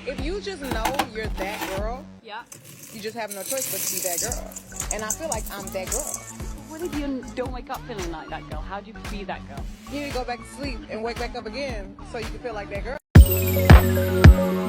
If you just know you're that girl, Yeah. you just have no choice but to be that girl. And I feel like I'm that girl. What if you don't wake up feeling like that girl? How do you be that girl? You need to go back to sleep and wake back up again so you can feel like that girl.